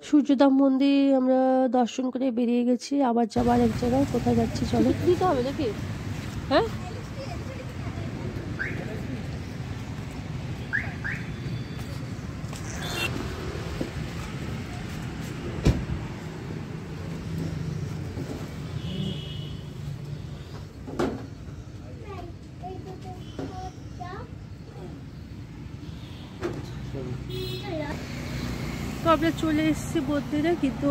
সূর্যধাম মন্দির আমরা দর্শন করে বেরিয়ে গেছি, আবার যাবার এক জায়গায়। কোথায় যাচ্ছি চলো, দিতে হবে নাকি? হ্যাঁ, তো আমরা চলে এসেছি মন্দিরে, কিন্তু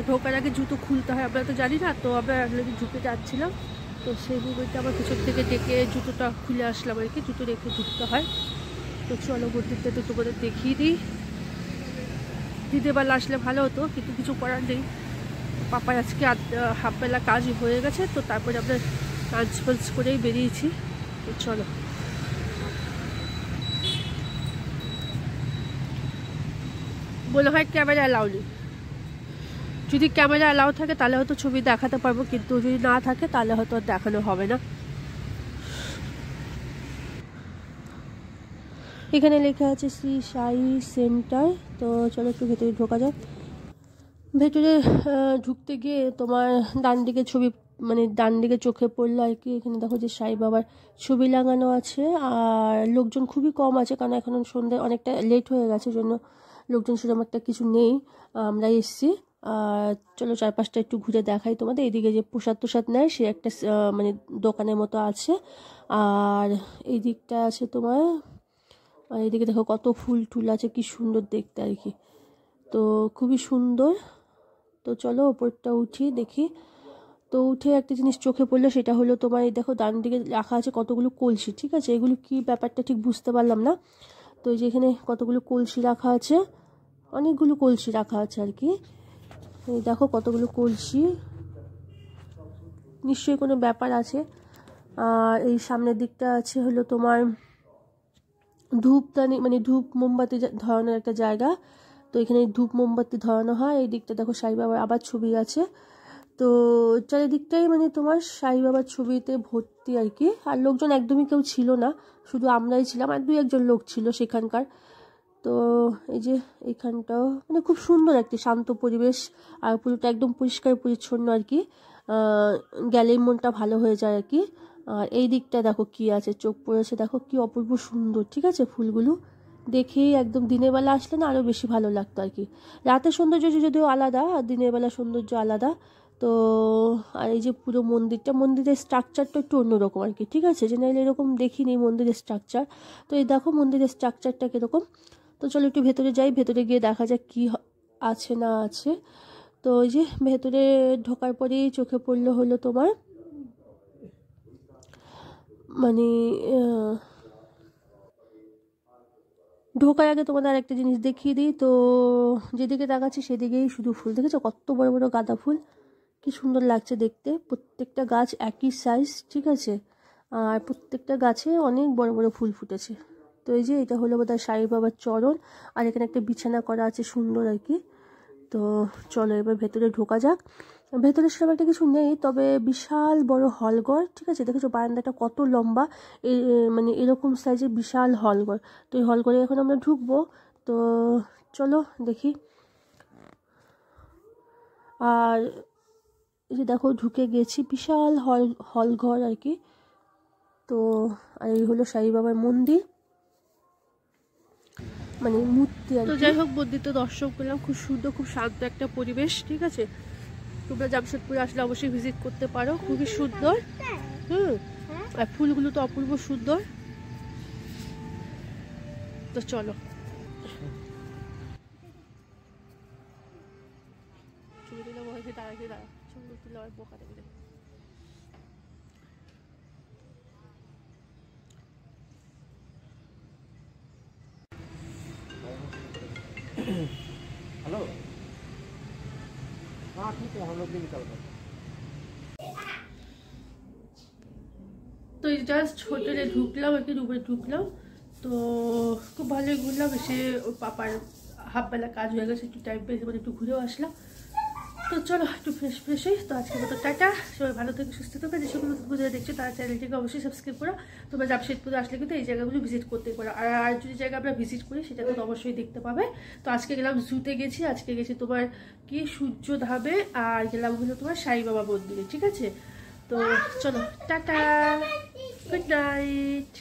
ঢোকার আগে জুতো খুলতে হয়, আমরা তো জানি না। তো আমরা ঢুকে যাচ্ছিলাম, তো সেই মুহূর্তে আমার পিছন থেকে ডেকে জুতোটা খুলে আসলাম আর কি। জুতো রেখে ঢুকতে হয়। তো চলো মন্দিরটা তো তোমাদের দেখিয়ে দিই। দিনের বেলা আসলে ভালো হতো, কিন্তু কিছু করার নেই। পাপার আজকে হাফবেলা কাজ হয়ে গেছে, তো তারপরে আমরা লাঞ্চ ফাঞ্চ করেই বেরিয়েছি। তো চলো, মনে হয় ক্যামেরা অ্যালাউ নেই। যদি ক্যামেরা অ্যালাউ থাকে তাহলে হয়তো ছবি দেখাতে পারবো, কিন্তু যদি না থাকে তাহলে হয়তো দেখানো হবে না। এখানে লেখা আছে শ্রী সাই সেন্টার। তো চলো একটু ভেতরে ঢোকা যাক। ভেতরে ঢুকতে গিয়ে তোমার ডান দিকে ছবি, মানে ডান দিকে চোখে পড়লো আর কি। এখানে দেখো যে সাই বাবার ছবি লাগানো আছে, আর লোকজন খুবই কম আছে, কারণ এখন সন্ধ্যে অনেকটা লেট হয়ে গেছে, জন্য লোকজন সেরকম একটা কিছু নেই। আমরা এসছি। আর চলো চারপাশটা একটু ঘুরে দেখাই তোমাদের। এদিকে যে প্রসাদ তোসাদ নেয় সে একটা মানে দোকানের মতো আছে, আর এই দিকটা আছে তোমার। আর এদিকে দেখো কত ফুল টুল আছে, কি সুন্দর দেখতে আর কি। তো খুবই সুন্দর। তো চলো ওপরটা উঠি দেখি। তো উঠে একটা জিনিস চোখে পড়লো, সেটা হলো তোমার এই দেখো ডান দিকে রাখা আছে কতগুলো কলসি। ঠিক আছে, এগুলো কি ব্যাপারটা ঠিক বুঝতে পারলাম না। তো এই যে এখানে কতগুলো কলসি রাখা আছে, অনেকগুলো কলসি রাখা আছে আর কি। এই দেখো কতগুলো কলসি, নিশ্চয়ই কোনো ব্যাপার আছে। আর এই সামনের দিকটা আছে হলো তোমার ধূপদানি, মানে ধূপ মোমবাতি ধরানোর একটা জায়গা। তো এখানে ধূপ মোমবাতি ধরানো হয়। এই দিকটা দেখো সাই বাবার আবার ছবি আছে। তো চারিদিকটাই মানে তোমার সাই বাবার ছবিতে ভর্তি আর কি। আর লোকজন একদমই কেউ ছিল না, শুধু আমরাই ছিলাম, আর 2-1 জন লোক ছিল সেখানকার। তো এই যে এইখানটাও মানে খুব সুন্দর একটি শান্ত পরিবেশ, আর পুরোটা একদম পরিষ্কার পরিচ্ছন্ন আর কি। গেলেই মনটা ভালো হয়ে যায় আর কি। আর এই দিকটা দেখো কি আছে, চোখ পড়েছে, দেখো কি অপূর্ব সুন্দর। ঠিক আছে, ফুলগুলো দেখেই একদম দিনের বেলা আসলে না আরও বেশি ভালো লাগতো আর কি। রাতের সৌন্দর্য যদিও আলাদা, আর দিনের বেলা সৌন্দর্য আলাদা। তো আর এই যে পুরো মন্দিরের স্ট্রাকচারটা একটু অন্যরকম আর কি। ঠিক আছে, জেনারেলি এরকম দেখিনি মন্দিরের স্ট্রাকচার। তো এই দেখো মন্দিরের স্ট্রাকচারটা কীরকম। তো চলো একটু ভেতরে যাই, ভেতরে গিয়ে দেখা যাক কি আছে না আছে। তো ওই যে ভেতরে ঢোকার পরেই চোখে পড়লো হলো তোমার মানে ঢোকার আগে তোমাদের আরেকটা জিনিস দেখিয়ে দিই। তো যেদিকে দেখাচ্ছি সেদিকেই শুধু ফুল, দেখেছো কত বড় বড় গাঁদা ফুল, কি সুন্দর লাগছে দেখতে। প্রত্যেকটা গাছ একই সাইজ, ঠিক আছে, আর প্রত্যেকটা গাছে অনেক বড় বড় ফুল ফুটেছে। তো এই যে এটা হলো বোধহয় সাই বাবার চরণ, আর এখানে একটা বিছানা করা আছে সুন্দর আর কি। তো চলো এবার ভেতরে ঢোকা যাক। ভেতরে সেরকম একটা কিছু নেই, তবে বিশাল বড় হলঘর। ঠিক আছে, দেখেছো বারান্দাটা কত লম্বা, মানে এরকম সাইজের বিশাল হলঘর। তো এই হলঘরে এখন আমরা ঢুকবো। তো চলো দেখি। আর এই যে দেখো ঢুকে গেছি, বিশাল হলঘর আর কি। তো আর এই হলো সাই বাবার মন্দির, মানে মূর্তি আর। তো যাই হোক মন্দির তো দর্শন করলাম, খুব সুন্দর, খুব শান্ত একটা পরিবেশ। ঠিক আছে, তোমরা জামশেদপুরে আসলে অবশ্যই ভিজিট করতে পারো, খুবই সুন্দর। আর ফুলগুলো তো অপূর্ব সুন্দর। তো চলো ছবি তুলে বসে দাঁড়াতে দাঁড়া, ছবি তুলে আবার বোকা দেবে। हेलो, हाँ ठीक है, हम लोग भी निकल गए। তো এই জাস্ট হোটেলে ঢুকলাম আর কি, রুমে ঢুকলাম। তো খুব ভালোই ঘুরলাম, এসে ওর পাপার হাফবেলা কাজ হয়ে গেছে, একটু টাইম পেয়েছে, মানে একটু ঘুরেও আসলাম। তো চলো একটু ফ্রেশ ফ্রেশ হই। তো আজকের মতো টাটা, সবাই ভালো থেকে সুস্থ থাকবে। যে সকল নতুন যারা দেখছো তারা চ্যানেলটিকে অবশ্যই সাবস্ক্রাইব করো। তোমরা জামশেদপুরে আসলে কিন্তু এই জায়গাগুলো ভিজিট করতে পারো। আর যদি জায়গা আমরা ভিজিট করি সেটা কিন্তু অবশ্যই দেখতে পাবে। তো আজকে গেলাম জুতে গেছি, আজকে গেছি তোমার কি সূর্য ধাবে, আর গেলাম হলো তোমার সাই বাবা মন্দিরে। ঠিক আছে, তো চলো টাটা, গুড নাইট।